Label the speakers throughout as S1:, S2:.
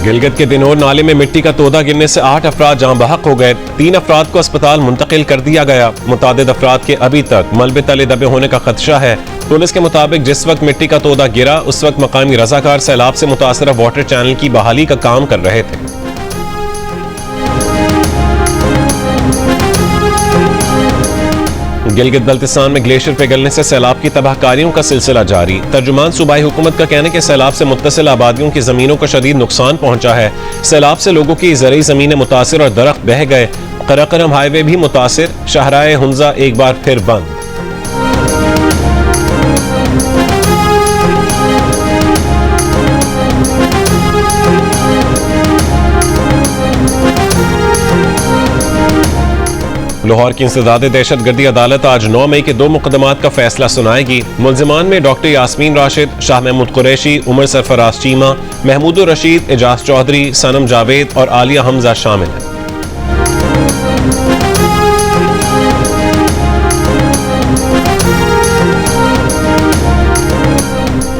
S1: گلگت کے دنور نالے میں مٹی کا تودا گرنے سے 8 افراد جاں بحق ہو گئے، 3 افراد کو اسپتال منتقل کر دیا گیا۔ متعدد افراد کے ابھی تک ملبے تلے دبے ہونے کا خدشہ ہے۔ پولیس کے مطابق جس وقت مٹی کا تودا گرا اس وقت مقامی رضاکار سیلاب سے متاثرہ واٹر چینل کی بحالی کا کام کر رہے تھے۔ گلگت بلتستان میں گلیشیر پگھلنے سے سیلاب کی تباہ کاریوں کا سلسلہ جاری۔ ترجمان صوبائی حکومت کا کہنا ہے کہ سیلاب سے متصل آبادیوں کی زمینوں کو شدید نقصان پہنچا ہے۔ سیلاب سے لوگوں کی زرعی زمینیں متاثر اور درخت بہہ گئے۔ قراقرم ہائی وے بھی متاثر، شاہراہ ہنزا ایک بار پھر بند۔ لاہور کی انسداد دہشت گردی عدالت آج 9 مئی کے 2 مقدمات کا فیصلہ سنائے گی۔ ملزمان میں ڈاکٹر یاسمین راشد، شاہ محمود قریشی، عمر سرفراز چیمہ، محمود الرشید، اعجاز چودھری، صنم جاوید اور عالیہ حمزہ شامل ہیں۔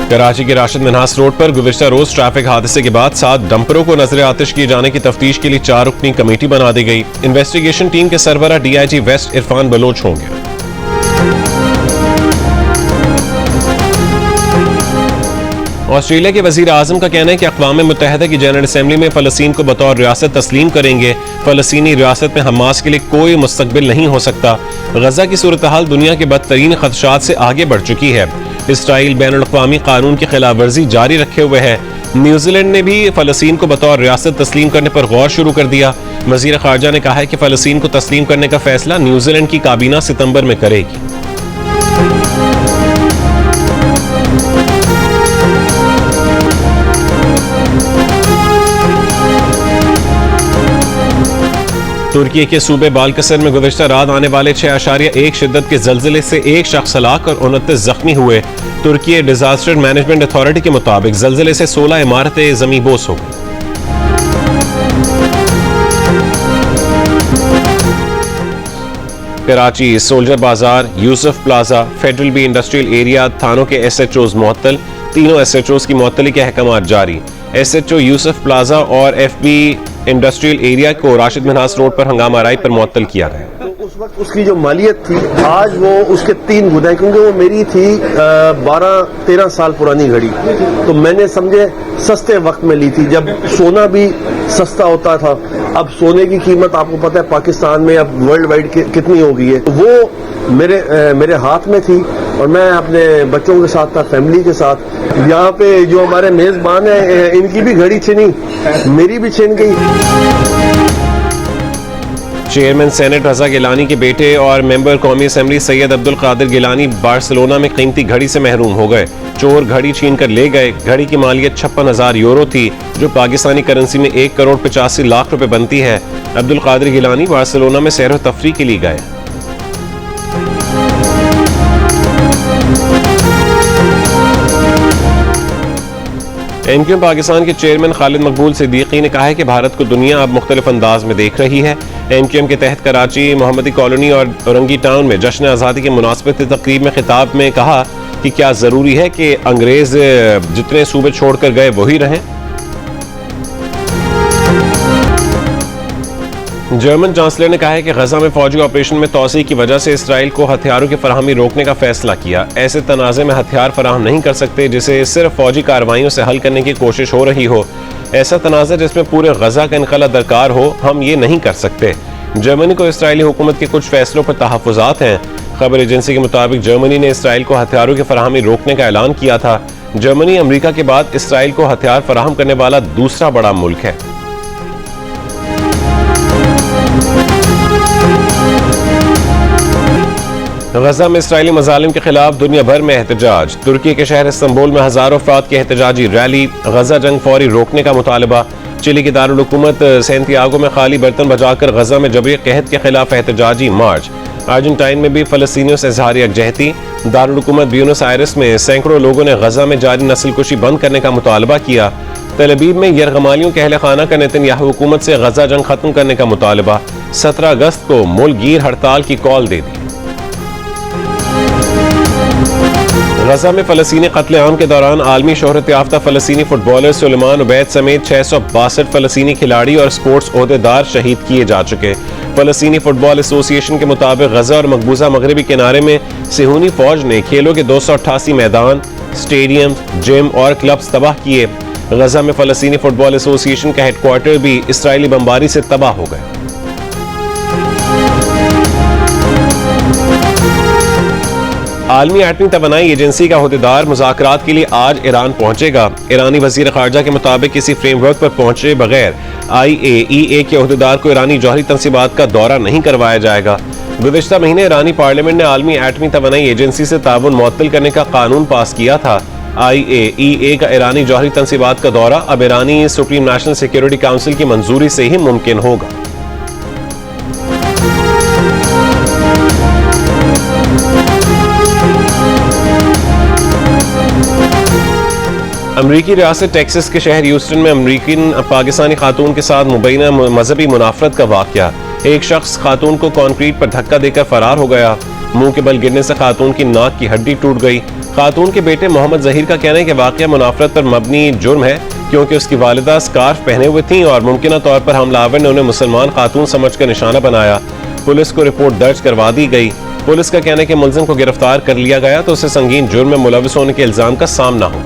S1: کراچی کے راشد منہاس روڈ پر گزشتہ روز ٹریفک حادثے کے بعد 7 ڈمپروں کو نظر آتش کیے جانے کی تفتیش کے لیے 4 رکنی کمیٹی بنا دی گئی۔ انویسٹیگیشن ٹیم کے سربراہ D I G west Irfan Baloch ہوں گے۔ آسٹریلیا کے وزیر اعظم کا کہنا ہے کہ اقوام متحدہ کی جنرل اسمبلی میں فلسطین کو بطور ریاست تسلیم کریں گے۔ فلسطینی ریاست میں حماس کے لیے کوئی مستقبل نہیں ہو سکتا۔ غزہ کی صورتحال دنیا کے بدترین خدشات سے آگے بڑھ چکی ہے۔ اسرائیل بین الاقوامی قانون کی خلاف ورزی جاری رکھے ہوئے ہے۔ نیوزی لینڈ نے بھی فلسطین کو بطور ریاست تسلیم کرنے پر غور شروع کر دیا۔ وزیر خارجہ نے کہا ہے کہ فلسطین کو تسلیم کرنے کا فیصلہ نیوزی لینڈ کی کابینہ ستمبر میں کرے گی۔ ترکی کے صوبے بالکسر میں گزشتہ رات آنے والے 6.1 شدت کے زلزلے سے 1 شخص ہلاک اور 29 زخمی ہوئے۔ ترکی ڈیزاسٹر مینجمنٹ اتھارٹی کے مطابق زلزلے سے 16 عمارتیں زمیں بوس ہو گئیں۔ Karachi soldier Bazaar, Yousuf plaza, federal B industrial area تھانوں کے ایس ایچ اوز معطل، تینوں ایس ایچ اوز کی معطلی کے احکامات جاری۔ ایس ایچ او یوسف پلازا اور ایف بی انڈسٹریل ایریا کو راشد منہاس روڈ پر ہنگامہ آرائی پر معطل کیا گیا۔
S2: اس وقت اس کی جو مالیت تھی آج وہ اس کے 3 گنا ہے، کیونکہ وہ میری تھی 12-13 سال پرانی گھڑی، تو میں نے سمجھے سستے وقت میں لی تھی جب سونا بھی سستا ہوتا تھا۔ اب سونے کی قیمت آپ کو پتہ ہے پاکستان میں اب ورلڈ وائڈ کتنی ہو گئی ہے، وہ میرے ہاتھ میں تھی اور میں اپنے بچوں کے ساتھ تھا، فیملی کے ساتھ۔ یہاں پہ جو ہمارے میزبان ہیں ان کی بھی گھڑی چھنی، میری بھی چھن گئی۔
S1: چیئرمین سینٹ رضا گیلانی کے بیٹے اور ممبر قومی اسمبلی سید عبدالقادر گیلانی بارسلونا میں قیمتی گھڑی سے محروم ہو گئے۔ چور گھڑی چھین کر لے گئے۔ گھڑی کی مالیت 56,000 یورو تھی، جو پاکستانی کرنسی میں 1,85,00,000 روپے بنتی ہے۔ عبدالقادر گیلانی بارسلونا میں سیر و تفریح کے لیے گئے۔ ایم کیو ایم پاکستان کے چیئرمین خالد مقبول صدیقی نے کہا ہے کہ بھارت کو دنیا اب مختلف انداز میں دیکھ رہی ہے۔ ایم کیو ایم کے تحت کراچی، محمدی کالونی اور اورنگی ٹاؤن میں جشن آزادی کے مناسبت تقریب میں خطاب میں کہا کہ کیا ضروری ہے کہ انگریز جتنے صوبے چھوڑ کر گئے وہی رہیں۔ جرمن چانسلر نے کہا ہے کہ غزہ میں فوجی آپریشن میں توسیع کی وجہ سے اسرائیل کو ہتھیاروں کی فراہمی روکنے کا فیصلہ کیا۔ ایسے تنازع میں ہتھیار فراہم نہیں کر سکتے جسے صرف فوجی کارروائیوں سے حل کرنے کی کوشش ہو رہی ہو۔ ایسا تنازع جس میں پورے غزہ کا انخلا درکار ہو، ہم یہ نہیں کر سکتے۔ جرمنی کو اسرائیلی حکومت کے کچھ فیصلوں پر تحفظات ہیں۔ خبر ایجنسی کے مطابق جرمنی نے اسرائیل کو ہتھیاروں کی فراہمی روکنے کا اعلان کیا تھا۔ جرمنی امریکہ کے بعد اسرائیل کو ہتھیار فراہم کرنے والا دوسرا بڑا ملک ہے۔ غزہ میں اسرائیلی مظالم کے خلاف دنیا بھر میں احتجاج۔ ترکی کے شہر استنبول میں ہزاروں افراد کی احتجاجی ریلی۔ غزہ جنگ فوری روکنے کا مطالبہ۔ چلی کے دارالحکومت سینتیاگو میں خالی برتن بجا کر غزہ میں جبری قحط کے خلاف احتجاجی مارچ۔ ارجنٹائن میں بھی فلسطینیوں سے اظہار یکجہتی۔ دارالحکومت بیونس آئرس میں سینکڑوں لوگوں نے غزہ میں جاری نسل کشی بند کرنے کا مطالبہ کیا۔ تل ابیب میں یرغمالیوں کے اہل خانہ کا نتنیاہو حکومت سے غزہ جنگ ختم کرنے کا مطالبہ۔ 17 اگست کو ملک گیر ہڑتال کی کال دے دی۔ غزہ میں فلسطینی قتل عام کے دوران عالمی شہرت یافتہ فلسطینی فٹ بالر سلیمان عبید سمیت 662 فلسطینی کھلاڑی اور سپورٹس عہدیدار شہید کیے جا چکے۔ فلسطینی فٹ بال ایسوسی ایشن کے مطابق غزہ اور مقبوضہ مغربی کنارے میں صہیونی فوج نے کھیلوں کے 288 میدان، اسٹیڈیم، جم اور کلبز تباہ کیے۔ غزہ میں فلسطینی فٹ بال ایسوسی ایشن کا ہیڈ کوارٹر بھی اسرائیلی بمباری سے تباہ ہو گیا۔ عالمی ایٹمی توانائی ایجنسی کا عہدیدار مذاکرات کے لیے آج ایران پہنچے گا۔ ایرانی وزیر خارجہ کے مطابق کسی فریم ورک پر پہنچے بغیر IAEA کے عہدیدار کو ایرانی جوہری تنصیبات کا دورہ نہیں کروایا جائے گا۔ گزشتہ مہینے ایرانی پارلیمنٹ نے عالمی ایٹمی توانائی ایجنسی سے تعاون معطل کرنے کا قانون پاس کیا تھا۔ IAEA کا ایرانی جوہری تنصیبات کا دورہ اب ایرانی سپریم نیشنل سیکیورٹی کونسل کی منظوری سے ہی ممکن ہوگا۔ امریکی ریاست ٹیکسس کے شہر ہیوسٹن میں امریکن پاکستانی خاتون کے ساتھ مبینہ مذہبی منافرت کا واقعہ۔ ایک شخص خاتون کو کانکریٹ پر دھکا دے کر فرار ہو گیا۔ منہ کے بل گرنے سے خاتون کی ناک کی ہڈی ٹوٹ گئی۔ خاتون کے بیٹے محمد ظہیر کا کہنا ہے کہ واقعہ منافرت پر مبنی جرم ہے، کیونکہ اس کی والدہ سکارف پہنے ہوئے تھیں اور ممکنہ طور پر حملہ آور نے انہیں مسلمان خاتون سمجھ کر نشانہ بنایا۔ پولیس کو رپورٹ درج کروا دی گئی۔ پولیس کا کہنا ہے کہ ملزم کو گرفتار کر لیا گیا تو اسے سنگین جرم میں ملوث ہونے کے الزام کا سامنا ہو۔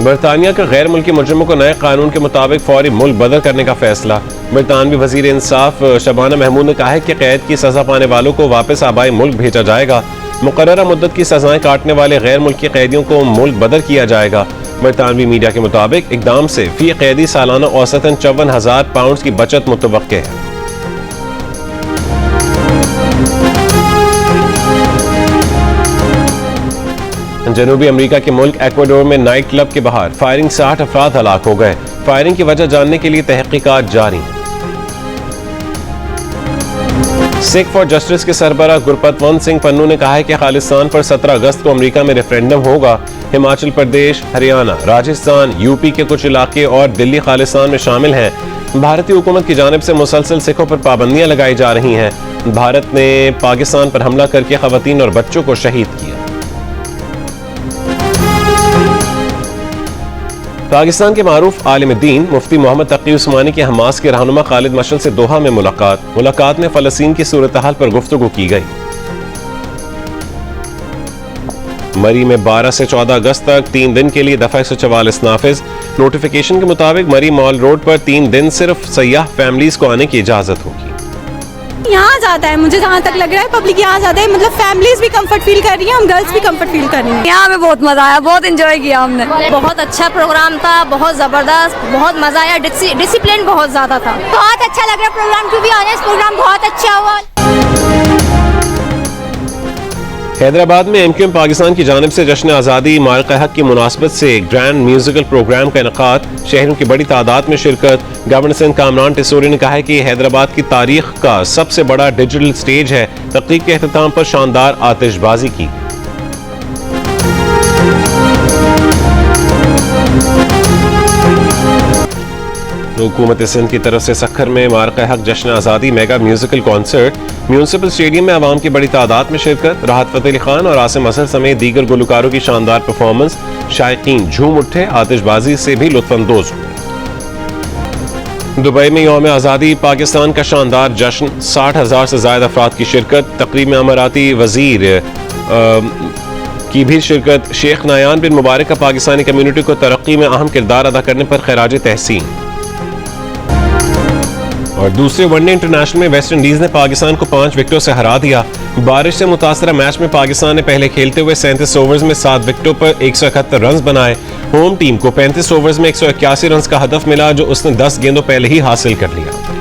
S1: برطانیہ کا غیر ملکی مجرموں کو نئے قانون کے مطابق فوری ملک بدر کرنے کا فیصلہ۔ برطانوی وزیر انصاف شبانہ محمود نے کہا ہے کہ قید کی سزا پانے والوں کو واپس آبائی ملک بھیجا جائے گا۔ مقررہ مدت کی سزائیں کاٹنے والے غیر ملکی قیدیوں کو ملک بدر کیا جائے گا۔ برطانوی میڈیا کے مطابق اقدام سے فی قیدی سالانہ اوسطاً 54,000 پاؤنڈز کی بچت متوقع ہے۔ جنوبی امریکہ کے ملک ایکواڈور میں نائٹ کلب کے باہر فائرنگ سے 8 افراد ہلاک ہو گئے۔ فائرنگ کی وجہ جاننے کے لیے تحقیقات جاری ہیں۔ سکھ فار جسٹس کے سربراہ گرپت ونت سنگھ پنو نے کہا ہے کہ خالصتان پر 17 اگست کو امریکہ میں ریفرینڈم ہوگا۔ ہماچل پردیش، ہریانہ، راجستھان، یوپی کے کچھ علاقے اور دلی خالصتان میں شامل ہیں۔ بھارتی حکومت کی جانب سے مسلسل سکھوں پر پابندیاں لگائی جا رہی ہیں۔ بھارت نے پاکستان پر حملہ کر کے خواتین اور بچوں کو شہید کیا۔ پاکستان کے معروف عالم دین مفتی محمد تقی عثمانی کے حماس کے رہنما خالد مشعل سے دوحہ میں ملاقات میں فلسطین کی صورتحال پر گفتگو کی گئی۔ مری میں 12 سے 14 اگست تک 3 دن کے لیے دفعہ 144 نافذ۔ نوٹیفیکیشن کے مطابق مری مال روڈ پر 3 دن صرف سیاح فیملیز کو آنے کی اجازت ہوگی۔
S3: یہاں زیادہ ہے، مجھے جہاں تک لگ رہا ہے پبلک یہاں زیادہ ہے، مطلب فیملیز بھی کمفرٹ فیل کر رہی ہیں، ہم گرلز بھی کمفرٹ فیل کر رہی ہیں۔
S4: یہاں پہ بہت مزہ آیا، بہت انجوائے کیا ہم نے۔
S5: بہت اچھا پروگرام تھا، بہت زبردست، بہت مزہ آیا، ڈسپلن بہت زیادہ تھا۔
S3: بہت اچھا لگ رہا ہے پروگرام، کیونکہ آنے اس پروگرام بہت اچھا ہوا۔
S1: حیدرآباد میں MQM پاکستان کی جانب سے جشن آزادی مارق حق کی مناسبت سے گرینڈ میوزیکل پروگرام کا انعقاد، شہریوں کی بڑی تعداد میں شرکت۔ گورنر سندھ کامران ٹیسوری نے کہا ہے کہ یہ حیدرآباد کی تاریخ کا سب سے بڑا ڈیجیٹل سٹیج ہے۔ تقریب کے اختتام پر شاندار آتش بازی کی۔ حکومت سندھ کی طرف سے سکھر میں مارق حق جشن آزادی mega musical concert, municipal stadium میں عوام کی بڑی تعداد میں شرکت۔ راحت فتح علی خان اور عاصم اظہر سمیت دیگر گلوکاروں کی شاندار پرفارمنس، شائقین جھوم اٹھے، آتش بازی سے بھی لطف اندوز ہوئے۔ دبئی میں یوم آزادی پاکستان کا شاندار جشن، 60,000 سے زائد افراد کی شرکت۔ تقریب میں اماراتی وزیر کی بھی شرکت۔ شیخ نایان بن مبارک کا پاکستانی کمیونٹی کو ترقی میں اہم کردار ادا کرنے پر خراج تحسین۔ اور دوسرے ون ڈے انٹرنیشنل میں ویسٹ انڈیز نے پاکستان کو 5 وکٹوں سے ہرا دیا۔ بارش سے متاثرہ میچ میں پاکستان نے پہلے کھیلتے ہوئے 37 اوورز میں 7 وکٹوں پر 171 رنز بنائے۔ ہوم ٹیم کو 35 اوورز میں 181 رنز کا ہدف ملا، جو اس نے 10 گیندوں پہلے ہی حاصل کر لیا۔